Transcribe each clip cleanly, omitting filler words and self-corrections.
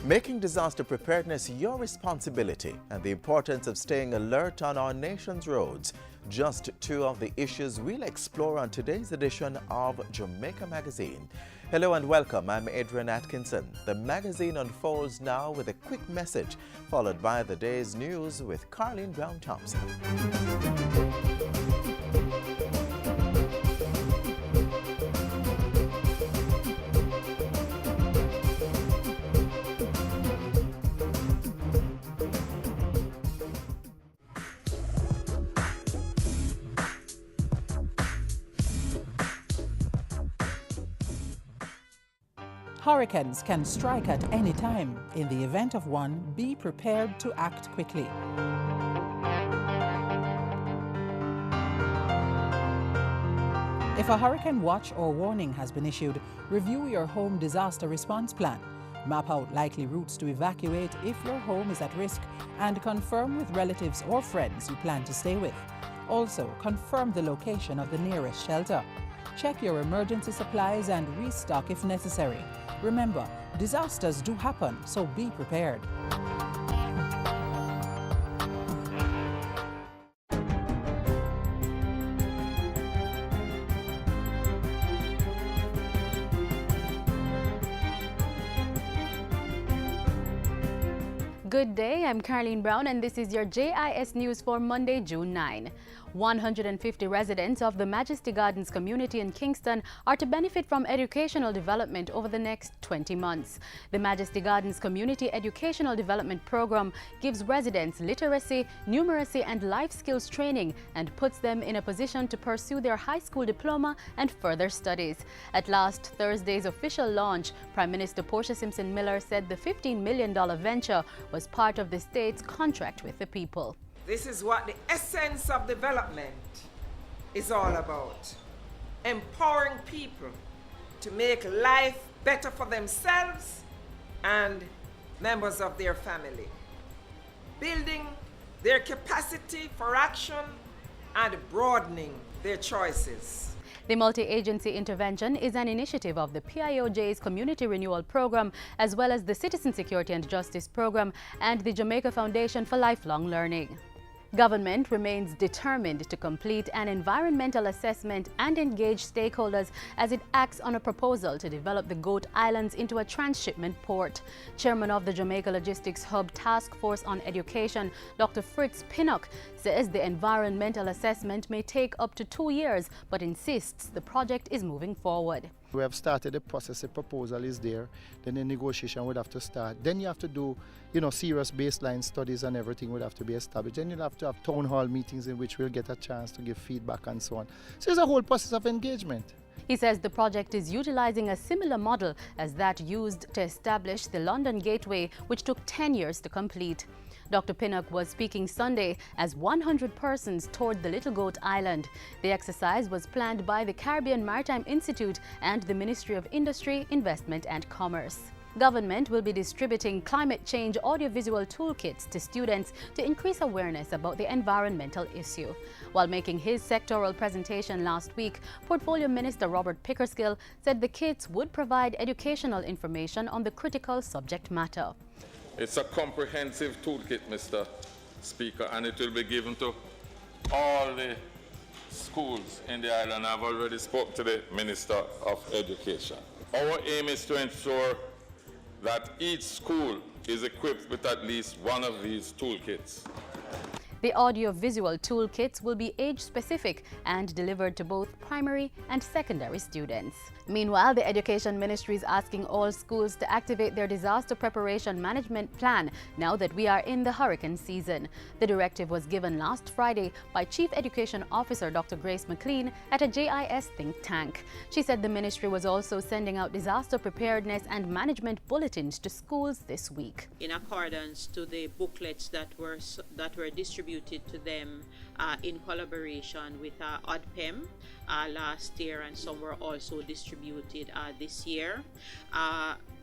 Making disaster preparedness your responsibility and the importance of staying alert on our nation's roads. Just two of the issues we'll explore on today's edition of Jamaica Magazine. Hello and welcome, I'm Adrian Atkinson. The magazine unfolds now with a quick message, followed by the day's news with Carleen Brown-Thompson. Hurricanes can strike at any time. In the event of one, be prepared to act quickly. If a hurricane watch or warning has been issued, review your home disaster response plan. Map out likely routes to evacuate if your home is at risk and confirm with relatives or friends you plan to stay with. Also, confirm the location of the nearest shelter. Check your emergency supplies and restock if necessary. Remember, disasters do happen, so be prepared. Good day, I'm Carleen Brown and this is your JIS News for Monday, June 9. 150 residents of the Majesty Gardens community in Kingston are to benefit from educational development over the next 20 months. The Majesty Gardens Community Educational Development Program gives residents literacy, numeracy and life skills training and puts them in a position to pursue their high school diploma and further studies. At last Thursday's official launch, Prime Minister Portia Simpson Miller said the $15 million venture was part of the state's contract with the people. This is what the essence of development is all about. Empowering people to make life better for themselves and members of their family. Building their capacity for action and broadening their choices. The multi-agency intervention is an initiative of the PIOJ's Community Renewal Program, as well as the Citizen Security and Justice Program and the Jamaica Foundation for Lifelong Learning. Government remains determined to complete an environmental assessment and engage stakeholders as it acts on a proposal to develop the Goat Islands into a transshipment port. Chairman of the Jamaica Logistics Hub Task Force on Education, Dr. Fritz Pinnock, says the environmental assessment may take up to 2 years, but insists the project is moving forward. We have started the process, the proposal is there, then the negotiation would have to start. Then you have to do, serious baseline studies and everything would have to be established. Then you'll have to have town hall meetings in which we'll get a chance to give feedback and so on. So it's a whole process of engagement. He says the project is utilizing a similar model as that used to establish the London Gateway, which took 10 years to complete. Dr. Pinnock was speaking Sunday as 100 persons toured the Little Goat Island. The exercise was planned by the Caribbean Maritime Institute and the Ministry of Industry, Investment and Commerce. Government will be distributing climate change audiovisual toolkits to students to increase awareness about the environmental issue. While making his sectoral presentation last week, Portfolio Minister Robert Pickersgill said the kits would provide educational information on the critical subject matter. It's a comprehensive toolkit, Mr. Speaker, and it will be given to all the schools in the island. I've already spoke to the Minister of Education. Our aim is to ensure that each school is equipped with at least one of these toolkits. The audio-visual toolkits will be age-specific and delivered to both primary and secondary students. Meanwhile, the Education Ministry is asking all schools to activate their disaster preparation management plan now that we are in the hurricane season. The directive was given last Friday by Chief Education Officer Dr. Grace McLean at a JIS think tank. She said the ministry was also sending out disaster preparedness and management bulletins to schools this week. In accordance to the booklets that were distributed to them in collaboration with ODPEM last year, and some were also distributed this year.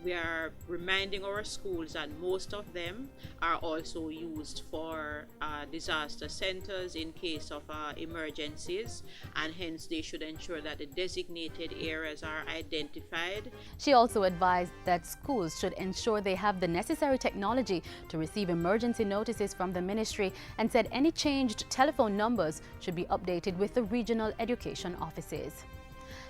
We are reminding our schools that most of them are also used for disaster centers in case of emergencies, and hence they should ensure that the designated areas are identified. She also advised that schools should ensure they have the necessary technology to receive emergency notices from the ministry, and said any changed telephone numbers should be updated with the regional education offices.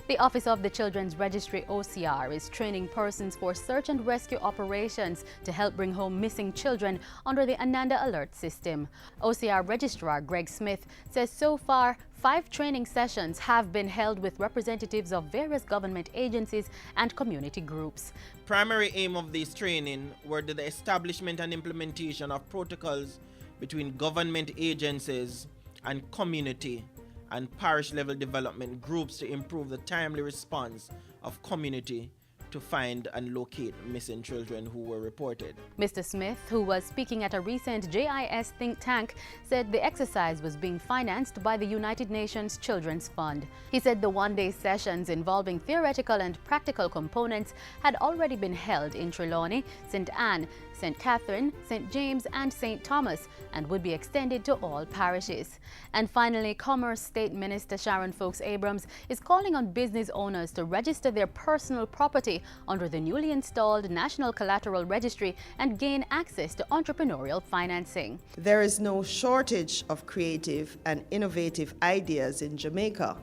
The Office of the Children's Registry OCR is training persons for search and rescue operations to help bring home missing children under the Ananda Alert system. OCR Registrar Greg Smith says so far 5 training sessions have been held with representatives of various government agencies and community groups. Primary aim of this training were the establishment and implementation of protocols between government agencies and community and parish-level development groups to improve the timely response of community to find and locate missing children who were reported. Mr. Smith, who was speaking at a recent JIS think tank, said the exercise was being financed by the United Nations Children's Fund. He said the one-day sessions involving theoretical and practical components had already been held in Trelawney, St. Anne, St. Catherine, St. James and St. Thomas, and would be extended to all parishes. And finally, Commerce State Minister Sharon Folks-Abrams is calling on business owners to register their personal property under the newly installed National Collateral Registry and gain access to entrepreneurial financing. There is no shortage of creative and innovative ideas in Jamaica,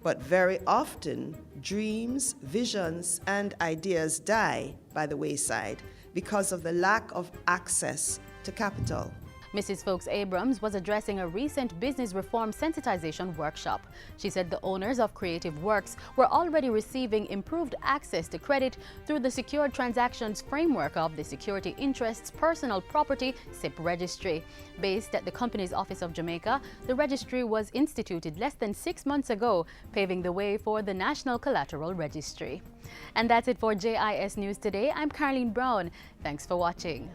but very often dreams, visions, and ideas die by the wayside because of the lack of access to capital. Mrs. Folks-Abrams was addressing a recent business reform sensitization workshop. She said the owners of creative works were already receiving improved access to credit through the Secured Transactions Framework of the Security Interests Personal Property SIP Registry. Based at the Company's Office of Jamaica, the registry was instituted less than 6 months ago, paving the way for the National Collateral Registry. And that's it for JIS News Today. I'm Caroline Brown. Thanks for watching.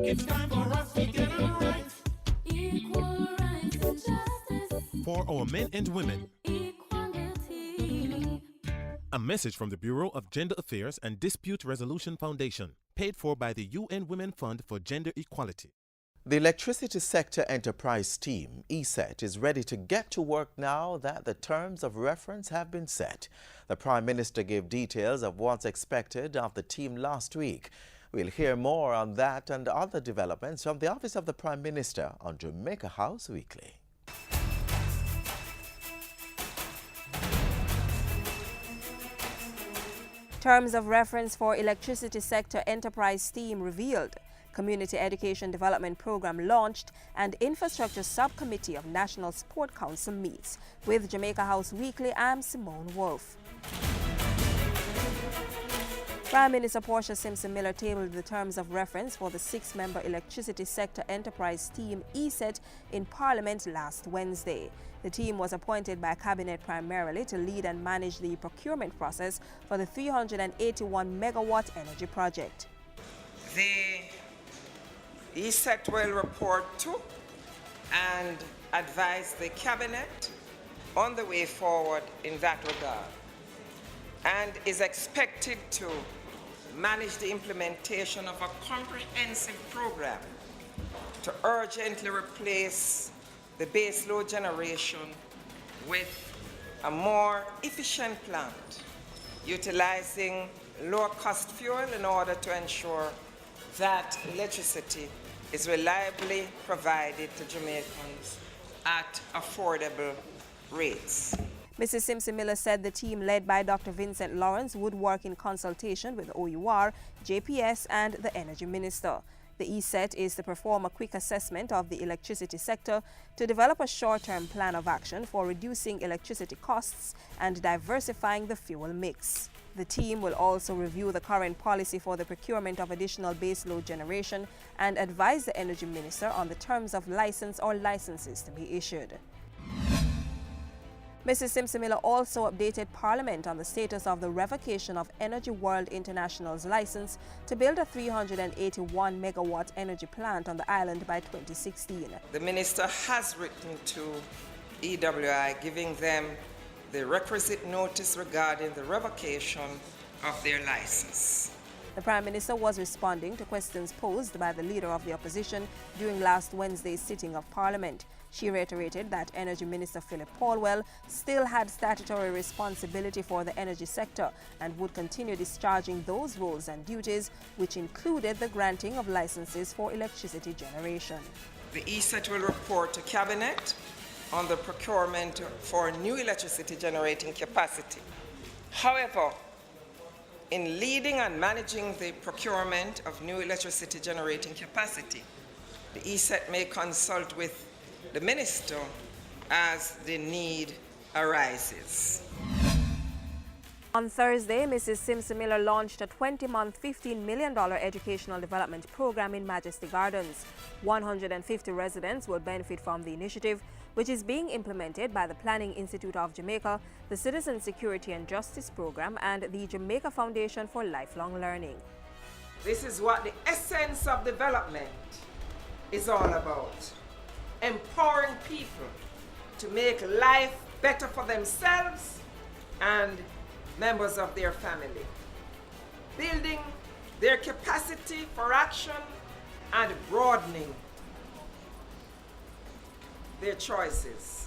It's time for us to get it right. Equal rights and justice. For our men and women. Equality. A message from the Bureau of Gender Affairs and Dispute Resolution Foundation, paid for by the UN Women Fund for Gender Equality. The Electricity Sector Enterprise Team, ESET, is ready to get to work now that the terms of reference have been set. The Prime Minister gave details of what's expected of the team last week. We'll hear more on that and other developments from the Office of the Prime Minister on Jamaica House Weekly. Terms of reference for Electricity Sector Enterprise Team revealed. Community Education Development Program launched, and Infrastructure Subcommittee of National Sport Council meets. With Jamaica House Weekly, I'm Simone Wolf. Prime Minister Portia Simpson-Miller tabled the terms of reference for the 6-member Electricity Sector Enterprise Team, ESET, in Parliament last Wednesday. The team was appointed by Cabinet primarily to lead and manage the procurement process for the 381-megawatt energy project. The ESET will report to and advise the Cabinet on the way forward in that regard, and is expected to manage the implementation of a comprehensive program to urgently replace the base load generation with a more efficient plant, utilizing lower cost fuel in order to ensure that electricity is reliably provided to Jamaicans at affordable rates. Mrs. Simpson-Miller said the team led by Dr. Vincent Lawrence would work in consultation with OUR, JPS and the Energy Minister. The ESET is to perform a quick assessment of the electricity sector to develop a short-term plan of action for reducing electricity costs and diversifying the fuel mix. The team will also review the current policy for the procurement of additional baseload generation and advise the Energy Minister on the terms of license or licenses to be issued. Mrs. Simpson-Miller also updated Parliament on the status of the revocation of Energy World International's license to build a 381-megawatt energy plant on the island by 2016. The Minister has written to EWI giving them the requisite notice regarding the revocation of their license. The Prime Minister was responding to questions posed by the Leader of the Opposition during last Wednesday's sitting of Parliament. She reiterated that Energy Minister Philip Paulwell still had statutory responsibility for the energy sector and would continue discharging those roles and duties, which included the granting of licenses for electricity generation. The ESET will report to Cabinet on the procurement for new electricity generating capacity. However, in leading and managing the procurement of new electricity generating capacity, the ESET may consult with the Minister as the need arises. On Thursday, Mrs. Simpson-Miller launched a 20-month, $15 million educational development program in Majesty Gardens. 150 residents will benefit from the initiative, which is being implemented by the Planning Institute of Jamaica, the Citizen Security and Justice Program, and the Jamaica Foundation for Lifelong Learning. This is what the essence of development is all about. Empowering people to make life better for themselves and members of their family. Building their capacity for action and broadening their choices.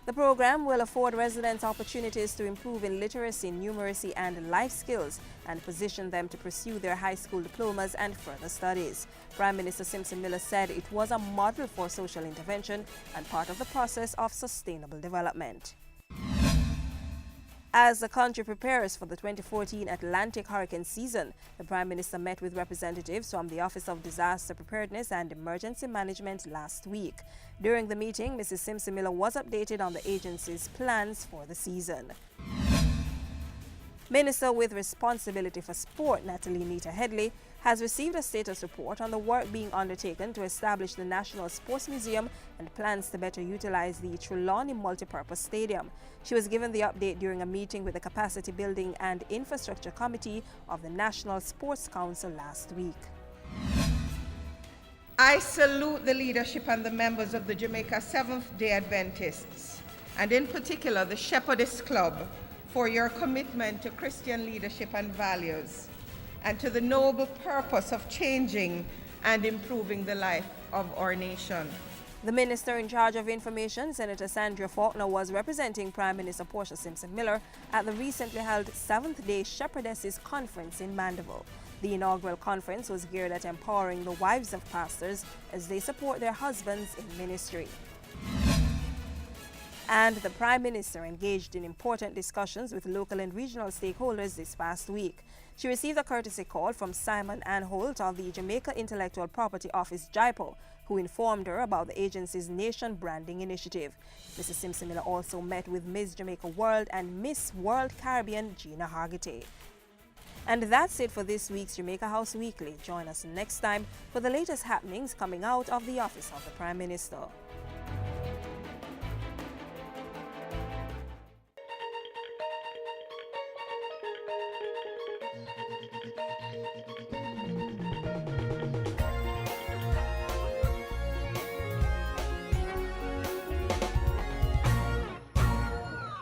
The program will afford residents opportunities to improve in literacy, numeracy, and life skills and position them to pursue their high school diplomas and further studies. Prime Minister Simpson-Miller said it was a model for social intervention and part of the process of sustainable development. As the country prepares for the 2014 Atlantic hurricane season, the Prime Minister met with representatives from the Office of Disaster Preparedness and Emergency Management last week. During the meeting, Mrs. Simpson-Miller was updated on the agency's plans for the season. Minister with responsibility for sport, Natalie Nita Headley, has received a status report on the work being undertaken to establish the National Sports Museum and plans to better utilize the Trelawney Multipurpose Stadium. She was given the update during a meeting with the Capacity Building and Infrastructure Committee of the National Sports Council last week. I salute the leadership and the members of the Jamaica Seventh-day Adventists, and in particular the Shepherdess Club, for your commitment to Christian leadership and values, and to the noble purpose of changing and improving the life of our nation. The Minister in charge of Information, Senator Sandra Faulkner, was representing Prime Minister Portia Simpson-Miller at the recently held 7th-day Shepherdesses Conference in Mandeville. The inaugural conference was geared at empowering the wives of pastors as they support their husbands in ministry. And the Prime Minister engaged in important discussions with local and regional stakeholders this past week. She received a courtesy call from Simon Anholt of the Jamaica Intellectual Property Office, JIPO, who informed her about the agency's nation branding initiative. Mrs. Simpson-Miller also met with Miss Jamaica World and Miss World Caribbean, Gina Hargitay. And that's it for this week's Jamaica House Weekly. Join us next time for the latest happenings coming out of the Office of the Prime Minister.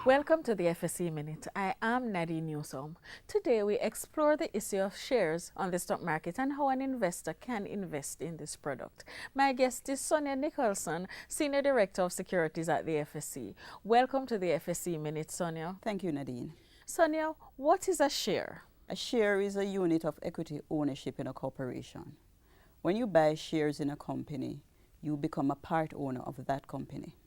Welcome to the FSC Minute. I am Nadine Newsom. Today we explore the issue of shares on the stock market and how an investor can invest in this product. My guest is Sonia Nicholson, Senior Director of Securities at the FSC. Welcome to the FSC Minute, Sonia. Thank you, Nadine. Sonia, what is a share? A share is a unit of equity ownership in a corporation. When you buy shares in a company, you become a part owner of that company.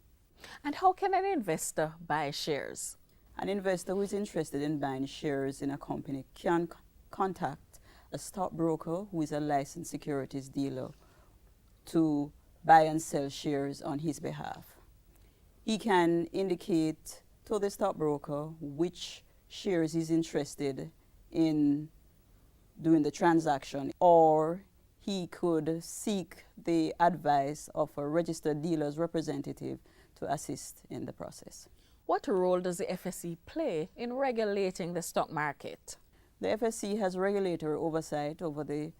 And how can an investor buy shares? An investor who is interested in buying shares in a company can contact a stockbroker who is a licensed securities dealer to buy and sell shares on his behalf. He can indicate to the stockbroker which shares he's interested in doing the transaction, or he could seek the advice of a registered dealer's representative to assist in the process. What role does the FSC play in regulating the stock market? The FSC has regulatory oversight over the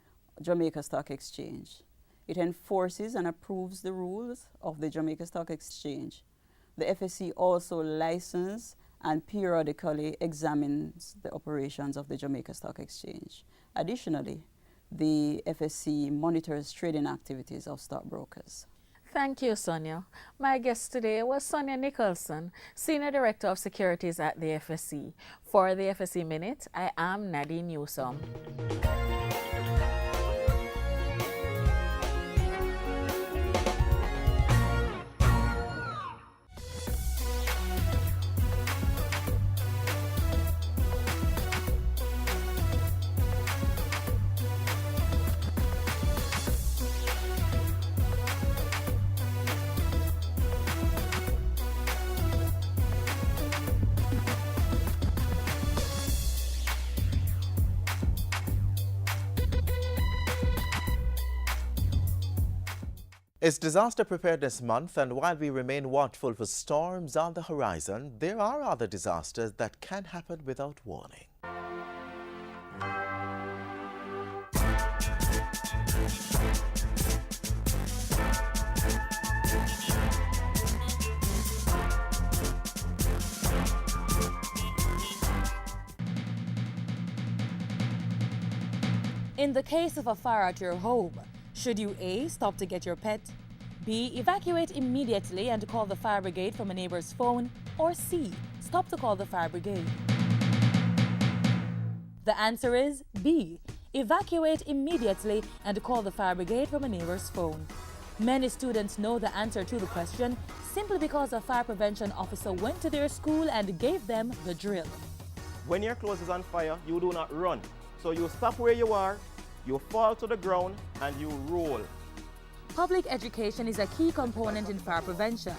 Jamaica Stock Exchange. It enforces and approves the rules of the Jamaica Stock Exchange. The FSC also licenses and periodically examines the operations of the Jamaica Stock Exchange. Additionally, the FSC monitors trading activities of stockbrokers. Thank you, Sonia. My guest today was Sonia Nicholson, Senior Director of Securities at the FSC. For the FSC Minute, I am Nadine Newsom. It's Disaster Preparedness Month, and while we remain watchful for storms on the horizon, there are other disasters that can happen without warning. In the case of a fire at your home, should you A. stop to get your pet, B. evacuate immediately and call the fire brigade from a neighbor's phone, or C. stop to call the fire brigade? The answer is B. Evacuate immediately and call the fire brigade from a neighbor's phone. Many students know the answer to the question simply because a fire prevention officer went to their school and gave them the drill. When your clothes is on fire, you do not run. So you stop where you are, you fall to the ground, and you roll. Public education is a key component in fire prevention.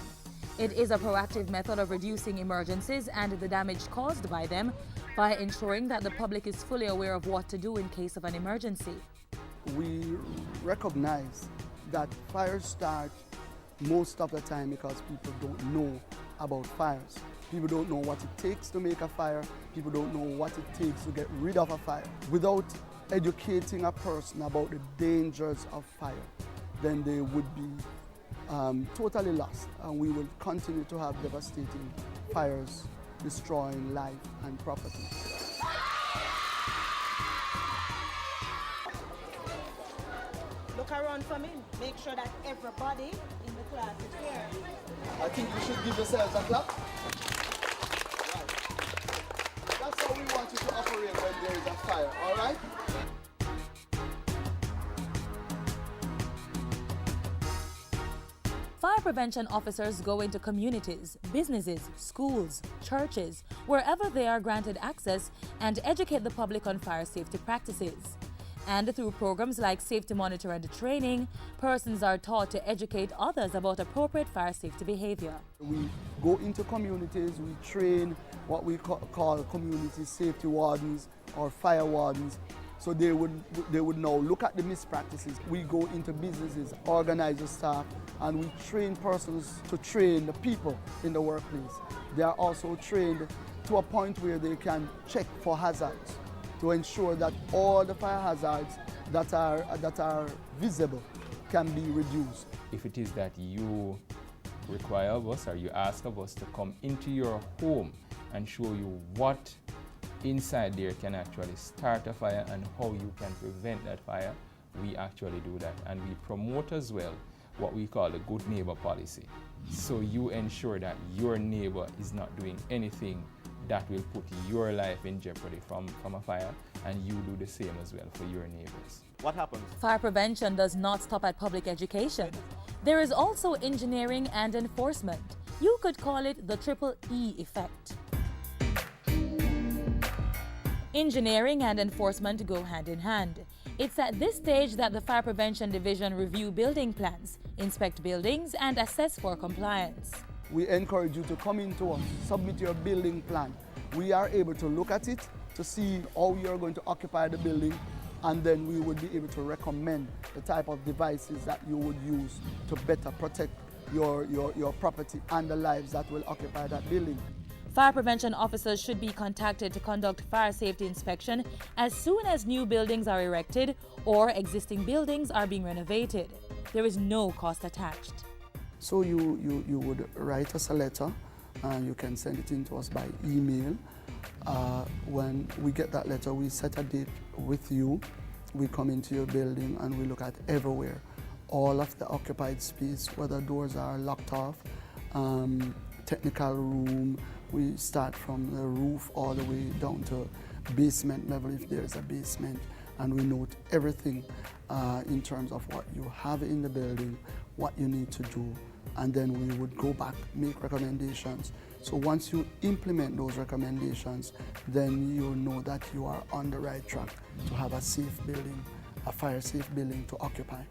It is a proactive method of reducing emergencies and the damage caused by them by ensuring that the public is fully aware of what to do in case of an emergency. We recognize that fires start most of the time because people don't know about fires. People don't know what it takes to make a fire. People don't know what it takes to get rid of a fire. Without educating a person about the dangers of fire, then they would be totally lost, and we will continue to have devastating fires destroying life and property. Look around for me. Make sure that everybody in the class is here. I think you should give yourselves a clap. Right. That's how we want you to operate when there is a fire, all right? Fire prevention officers go into communities, businesses, schools, churches, wherever they are granted access, and educate the public on fire safety practices. And through programs like Safety Monitor and Training, persons are taught to educate others about appropriate fire safety behavior. We go into communities, we train what we call community safety wardens or fire wardens. So they would now look at the mispractices. We go into businesses, organize the staff, and we train persons to train the people in the workplace. They are also trained to a point where they can check for hazards to ensure that all the fire hazards that are visible can be reduced. If it is that you require of us or you ask of us to come into your home and show you what inside there can actually start a fire and how you can prevent that fire, we actually do that. And we promote as well what we call the good neighbor policy. So you ensure that your neighbor is not doing anything that will put your life in jeopardy from a fire, and you do the same as well for your neighbors. What happens? Fire prevention does not stop at public education. There is also engineering and enforcement. You could call it the triple E effect. Engineering and enforcement go hand in hand. It's at this stage that the Fire Prevention Division review building plans, inspect buildings, and assess for compliance. We encourage you to come into us, submit your building plan. We are able to look at it to see how you are going to occupy the building, and then we would be able to recommend the type of devices that you would use to better protect your property and the lives that will occupy that building. Fire prevention officers should be contacted to conduct fire safety inspection as soon as new buildings are erected or existing buildings are being renovated. There is no cost attached. So you would write us a letter, and you can send it in to us by email. When we get that letter, we set a date with you. We come into your building and we look at everywhere, all of the occupied space, whether doors are locked off, technical room. We start from the roof all the way down to basement level if there is a basement, and we note everything in terms of what you have in the building, what you need to do, and then we would go back, make recommendations. So once you implement those recommendations, then you know that you are on the right track to have a safe building, a fire-safe building to occupy.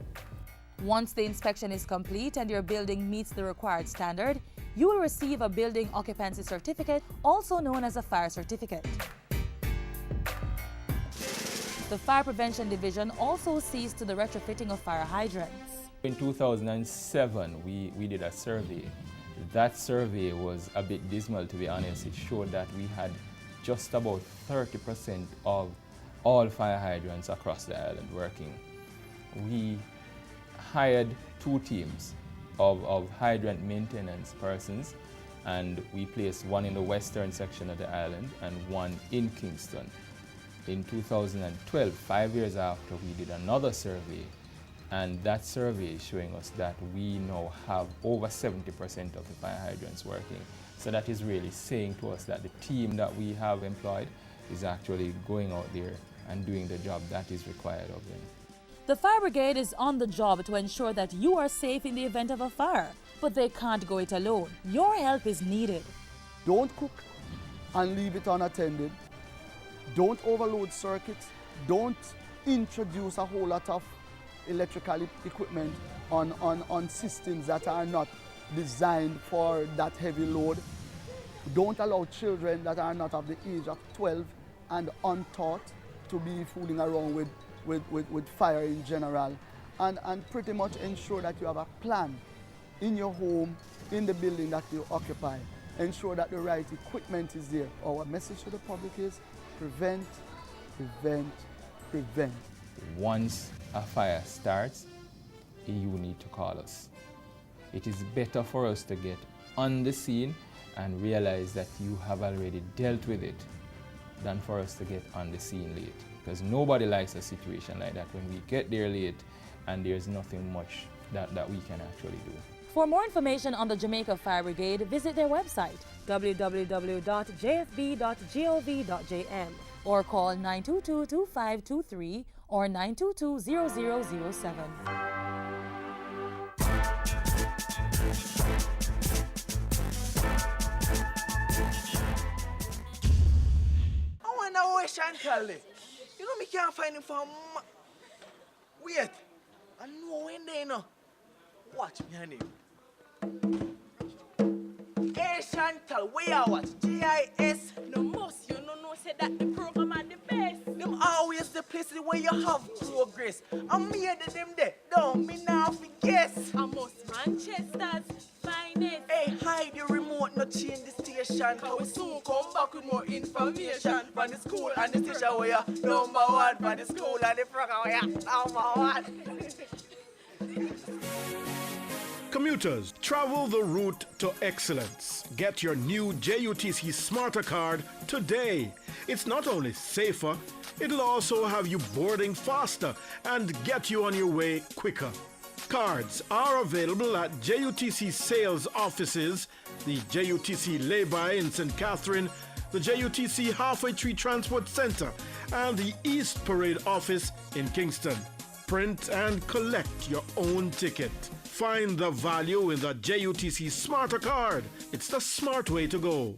Once the inspection is complete and your building meets the required standard, you will receive a building occupancy certificate, also known as a fire certificate. The Fire Prevention Division also sees to the retrofitting of fire hydrants. In 2007, we did a survey. That survey was a bit dismal, to be honest. It showed that we had just about 30% of all fire hydrants across the island working. We hired 2 teams of hydrant maintenance persons, and we placed one in the western section of the island and one in Kingston. In 2012, 5 years after, we did another survey, and that survey is showing us that we now have over 70% of the fire hydrants working. So that is really saying to us that the team that we have employed is actually going out there and doing the job that is required of them. The fire brigade is on the job to ensure that you are safe in the event of a fire, but they can't go it alone. Your help is needed. Don't cook and leave it unattended. Don't overload circuits. Don't introduce a whole lot of electrical equipment on systems that are not designed for that heavy load. Don't allow children that are not of the age of 12 and untaught to be fooling around with fire in general, and pretty much ensure that you have a plan in your home, in the building that you occupy. Ensure that the right equipment is there. Our message to the public is prevent, prevent, prevent. Once a fire starts, you need to call us. It is better for us to get on the scene and realize that you have already dealt with it than for us to get on the scene late. Because nobody likes a situation like that when we get there late and there's nothing much that we can actually do. For more information on the Jamaica Fire Brigade, visit their website, www.jfb.gov.jm, or call 922-2523 or 922-0007. I wonder where Chantal is. You know me can't find him for wait. I know when they know. Watch me, honey. Hey Chantal, where you watch? GIS? No most you know say that the program are the best. Them always the places where you have progress. I'm here to them there. Don't me now fi guess. I must Manchester's finest. Hey, hide your remote, not change the station. Cause we soon come back with more information from the school and the station where you're number one. From the school and the program where you're number one. Commuters, travel the route to excellence. Get your new JUTC Smarter Card today. It's not only safer, it'll also have you boarding faster and get you on your way quicker. Cards are available at JUTC sales offices, the JUTC lay-by in St. Catherine, the JUTC Halfway Tree Transport Center, and the East Parade office in Kingston. Print and collect your own ticket. Find the value in the JUTC Smarter Card. It's the smart way to go.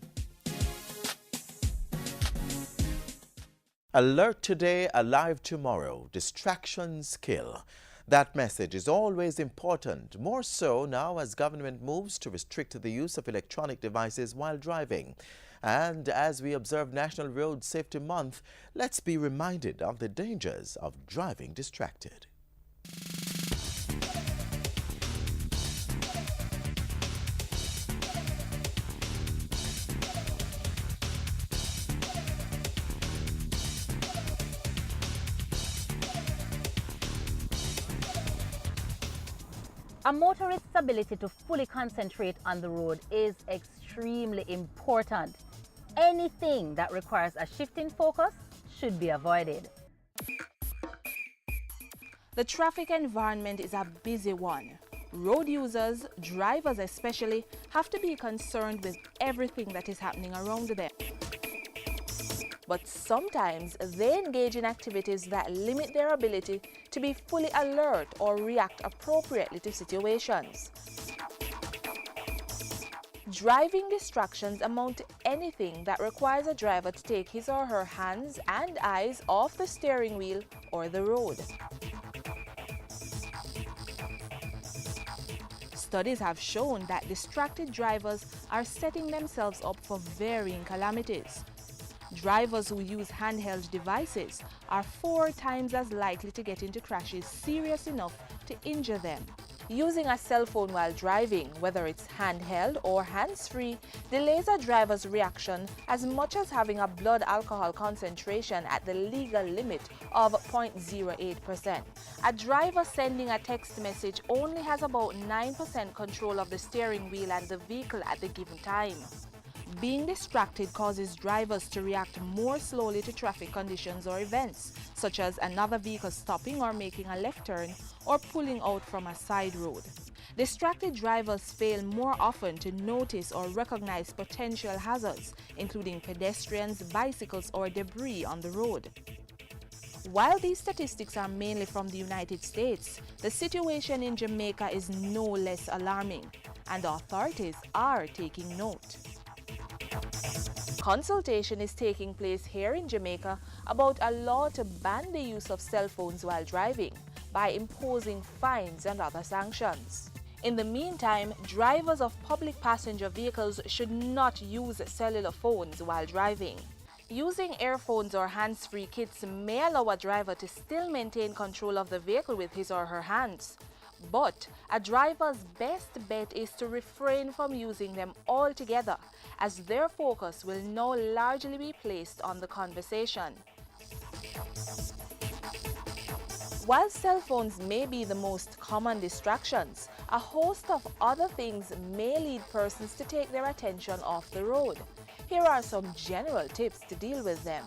Alert today, alive tomorrow. Distractions kill. That message is always important, more so now as government moves to restrict the use of electronic devices while driving. And as we observe National Road Safety Month, let's be reminded of the dangers of driving distracted. A motorist's ability to fully concentrate on the road is extremely important. Anything that requires a shift in focus should be avoided. The traffic environment is a busy one. Road users, drivers especially, have to be concerned with everything that is happening around them. But sometimes they engage in activities that limit their ability to be fully alert or react appropriately to situations. Driving distractions amount to anything that requires a driver to take his or her hands and eyes off the steering wheel or the road. Studies have shown that distracted drivers are setting themselves up for varying calamities. Drivers who use handheld devices are 4 times as likely to get into crashes serious enough to injure them. Using a cell phone while driving, whether it's handheld or hands-free, delays a driver's reaction as much as having a blood alcohol concentration at the legal limit of 0.08%. A driver sending a text message only has about 9% control of the steering wheel and the vehicle at the given time. Being distracted causes drivers to react more slowly to traffic conditions or events, such as another vehicle stopping or making a left turn or pulling out from a side road. Distracted drivers fail more often to notice or recognize potential hazards, including pedestrians, bicycles, or debris on the road. While these statistics are mainly from the United States, the situation in Jamaica is no less alarming, and authorities are taking note. Consultation is taking place here in Jamaica about a law to ban the use of cell phones while driving by imposing fines and other sanctions. In the meantime, drivers of public passenger vehicles should not use cellular phones while driving. Using earphones or hands-free kits may allow a driver to still maintain control of the vehicle with his or her hands. But a driver's best bet is to refrain from using them altogether, as their focus will now largely be placed on the conversation. While cell phones may be the most common distractions, a host of other things may lead persons to take their attention off the road. Here are some general tips to deal with them.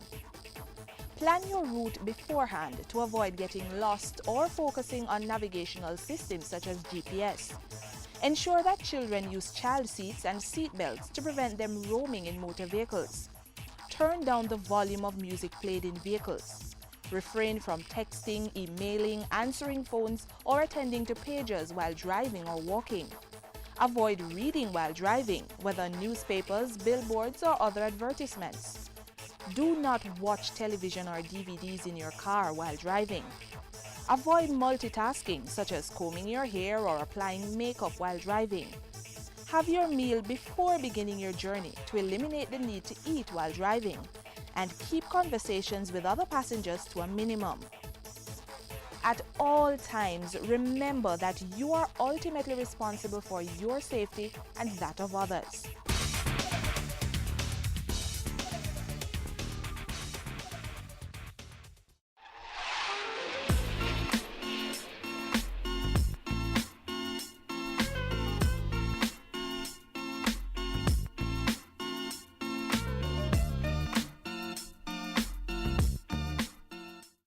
Plan your route beforehand to avoid getting lost or focusing on navigational systems such as GPS. Ensure that children use child seats and seat belts to prevent them roaming in motor vehicles. Turn down the volume of music played in vehicles. Refrain from texting, emailing, answering phones, or attending to pagers while driving or walking. Avoid reading while driving, whether newspapers, billboards, or other advertisements. Do not watch television or DVDs in your car while driving. Avoid multitasking, such as combing your hair or applying makeup while driving. Have your meal before beginning your journey to eliminate the need to eat while driving. And keep conversations with other passengers to a minimum. At all times, remember that you are ultimately responsible for your safety and that of others.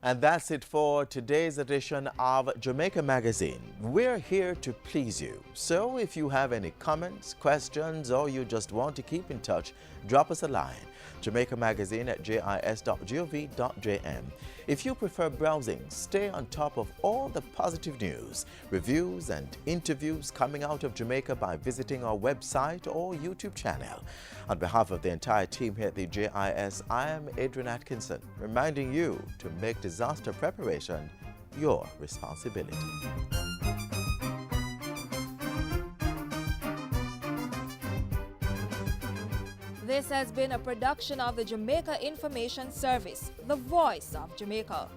And that's it for today's edition of Jamaica Magazine. We're here to please you. So if you have any comments, questions, or you just want to keep in touch, drop us a line. Jamaica Magazine at jis.gov.jm. If you prefer browsing, stay on top of all the positive news, reviews and interviews coming out of Jamaica by visiting our website or YouTube channel. On behalf of the entire team here at the JIS, I am Adrian Atkinson, reminding you to make disaster preparation your responsibility. This has been a production of the Jamaica Information Service, the voice of Jamaica.